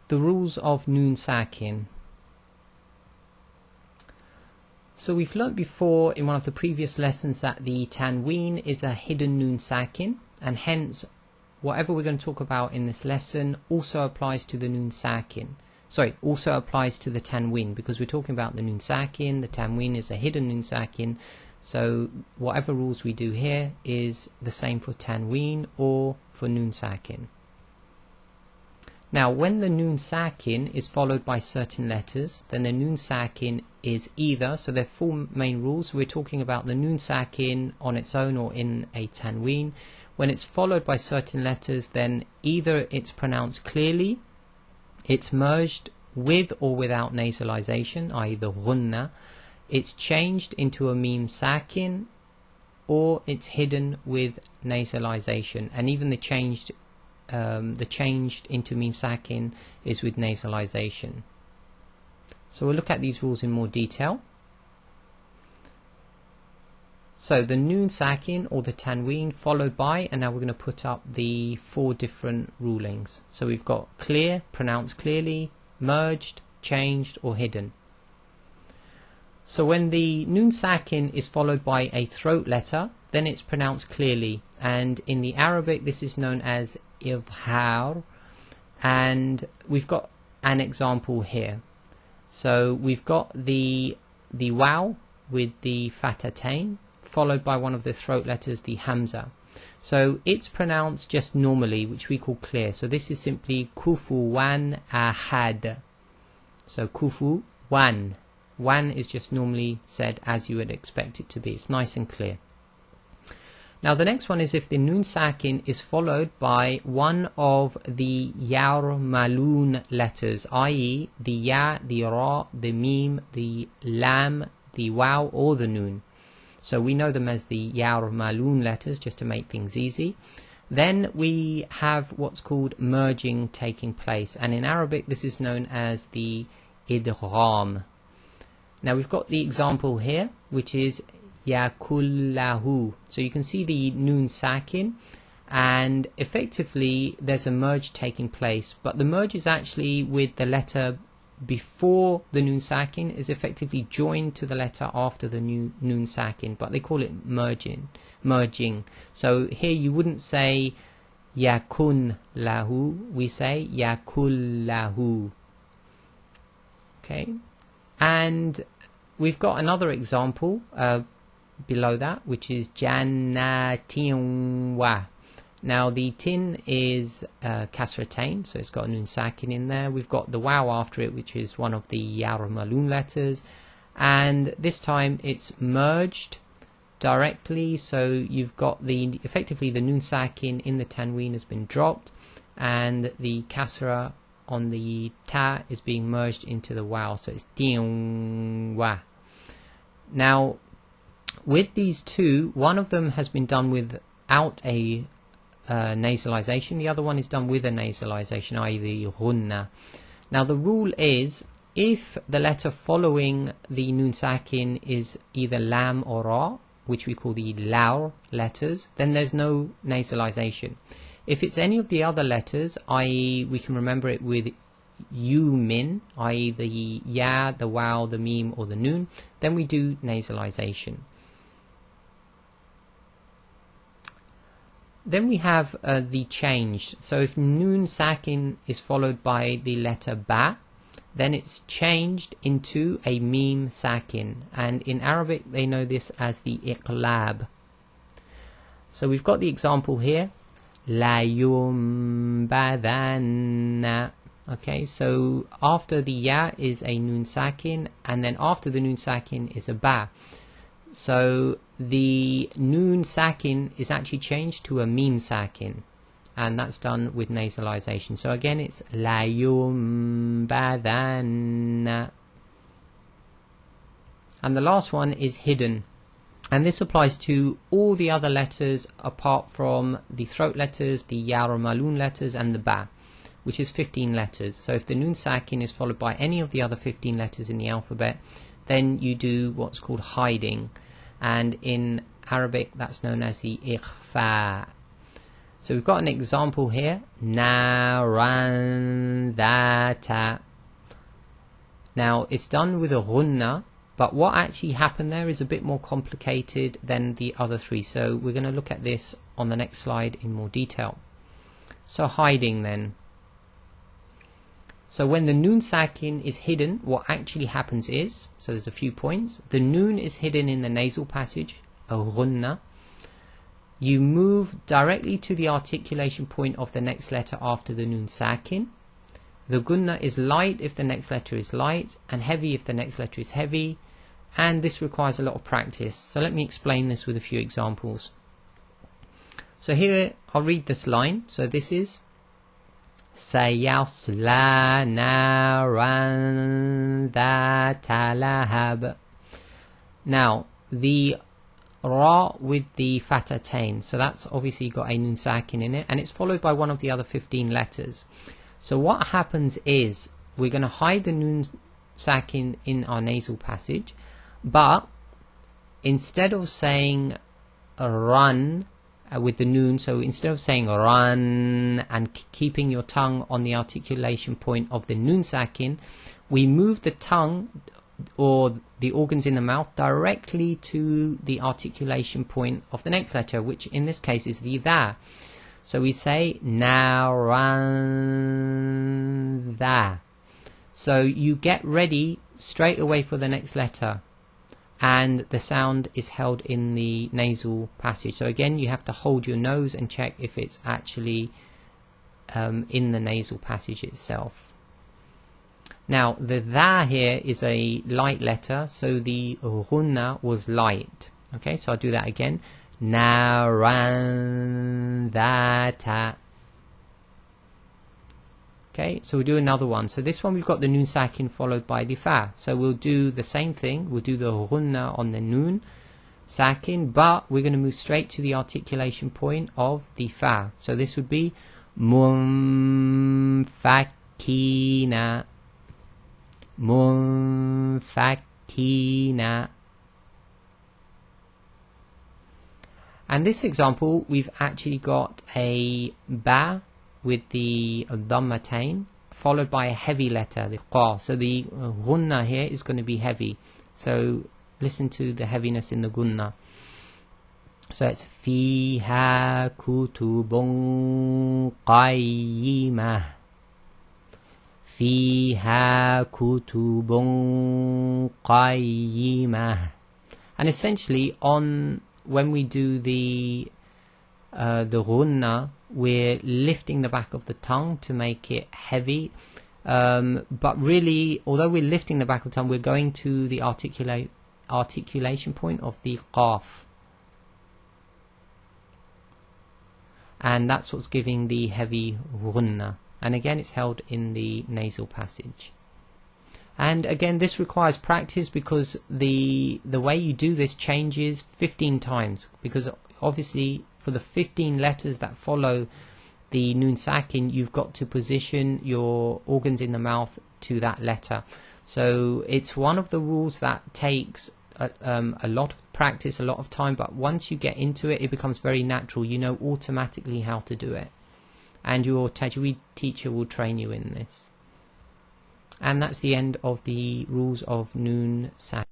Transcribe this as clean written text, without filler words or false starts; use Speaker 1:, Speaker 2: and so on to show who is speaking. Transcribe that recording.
Speaker 1: the rules of Noon Saakin. So we've learnt before in one of the previous lessons that the tanween is a hidden Noon Saakin, and hence whatever we're going to talk about in this lesson also applies to the Noon Saakin. Sorry, also applies to the tanween, because we're talking about the Noon Saakin. The tanween is a hidden Noon Saakin, so whatever rules we do here is the same for tanween or for Noon Saakin. Now, when the Noon Saakin is followed by certain letters, then the Noon Saakin is either, so there are four main rules. We're talking about the Noon Saakin on its own or in a tanween. When it's followed by certain letters, then either it's pronounced clearly, it's merged with or without nasalization, i.e. the ghunna, it's changed into a meme sakin, or it's hidden with nasalization. And even the changed into meme sakin is with nasalization. So we'll look at these rules in more detail. So the Noon Saakin or the tanween followed by, and now we're going to put up the four different rulings. So we've got clear, pronounced clearly, merged, changed, or hidden. So when the Noon Saakin is followed by a throat letter, then it's pronounced clearly, and in the Arabic this is known as idhar, and we've got an example here. So we've got the waw with the fatatain followed by one of the throat letters, the hamza. So it's pronounced just normally, which we call clear. So this is simply kufuwan ahad. So kufuwan. Wan is just normally said as you would expect it to be. It's nice and clear. Now the next one is if the Noon Saakin is followed by one of the yarmalun letters, i.e. the ya, the ra, the mim, the lam, the waw, or the noon. So we know them as the yarmalun letters just to make things easy. Then we have what's called merging taking place, and in Arabic this is known as the idgham. Now we've got the example here, which is yakullahu. So you can see the Noon Saakin, and effectively there's a merge taking place, but the merge is actually with the letter before the Noon Saakin is effectively joined to the letter after the Noon Saakin, but they call it merging. So here you wouldn't say yakun lahu, we say yakullahu. Okay, and we've got another example below that, which is jannatin wa. Now the tin is kasratain, so it's got a Noon Saakin in there. We've got the waw after it, which is one of the yarmalun letters, and this time it's merged directly. So you've got effectively the Noon Saakin in the tanween has been dropped, and the kasra on the ta is being merged into the waw, so it's din wa. Now with these two, one of them has been done without a nasalization, the other one is done with a nasalization, i.e. the ghunna. Now the rule is, if the letter following the Noon Saakin is either lam or ra, which we call the laur letters, then there's no nasalization. If it's any of the other letters, i.e. we can remember it with yumin, i.e. the ya, the waw, the mim, or the noon, then we do nasalization. Then we have the changed. So if Noon Saakin is followed by the letter ba, then it's changed into a meme sakin, and in Arabic they know this as the iqlab. So we've got the example here, la yumbadanna. Okay, so after the ya is a Noon Saakin, and then after the Noon Saakin is a ba. So the Noon Saakin is actually changed to a meme sakin, and that's done with nasalization. So again it's la yumbadanna. And the last one is hidden, and this applies to all the other letters apart from the throat letters, the yarmalun letters, and the ba, which is 15 letters. So if the Noon Saakin is followed by any of the other 15 letters in the alphabet, then you do what's called hiding, and in Arabic that's known as the ikhfa. So we've got an example here. Naran dhata. Now it's done with a ghunna, but what actually happened there is a bit more complicated than the other three. So we're going to look at this on the next slide in more detail. So hiding then. So when the noon sakin is hidden, what actually happens is, so there's a few points. The noon is hidden in the nasal passage, a ghunna. You move directly to the articulation point of the next letter after the noon sakin. The gunna is light if the next letter is light, and heavy if the next letter is heavy, and this requires a lot of practice. So let me explain this with a few examples. So here I'll read this line. So this is Sayasla naran dhata lahab. Now the ra with the fatatain, so that's obviously got a nun sakin in it, and it's followed by one of the other 15 letters. So what happens is we're going to hide the nun sakin in our nasal passage, but instead of saying run with the noon, so instead of saying run and keeping your tongue on the articulation point of the noon sakin, we move the tongue or the organs in the mouth directly to the articulation point of the next letter, which in this case is the dha. So we say naran dha. So you get ready straight away for the next letter, and the sound is held in the nasal passage. So again, you have to hold your nose and check if it's actually in the nasal passage itself. Now the dha here is a light letter, so the ghunna was light. Okay, so I'll do that again. Naran dhata. Okay, so we'll do another one. So this one we've got the noon sakin followed by the fa. So we'll do the same thing. We'll do the ghunna on the noon sakin, but we're going to move straight to the articulation point of the fa. So this would be munfakina. Munfakina. And this example, we've actually got a ba with the dhammatain followed by a heavy letter, the qa. So the gunna here is going to be heavy. So listen to the heaviness in the gunna. So it's fiha kutubun qayyimah. Fiha kutubun qayyimah. And essentially when we do the ghunna, we're lifting the back of the tongue to make it heavy, but really, although we're lifting the back of the tongue, we're going to the articulation point of the qaf, and that's what's giving the heavy ghunna. And again, it's held in the nasal passage. And again, this requires practice because the way you do this changes 15 times, because obviously for the 15 letters that follow the noon sakin, you've got to position your organs in the mouth to that letter. So it's one of the rules that takes a lot of practice, a lot of time, but once you get into it, it becomes very natural. You know automatically how to do it, and your tajweed teacher will train you in this. And that's the end of the rules of noon sakin.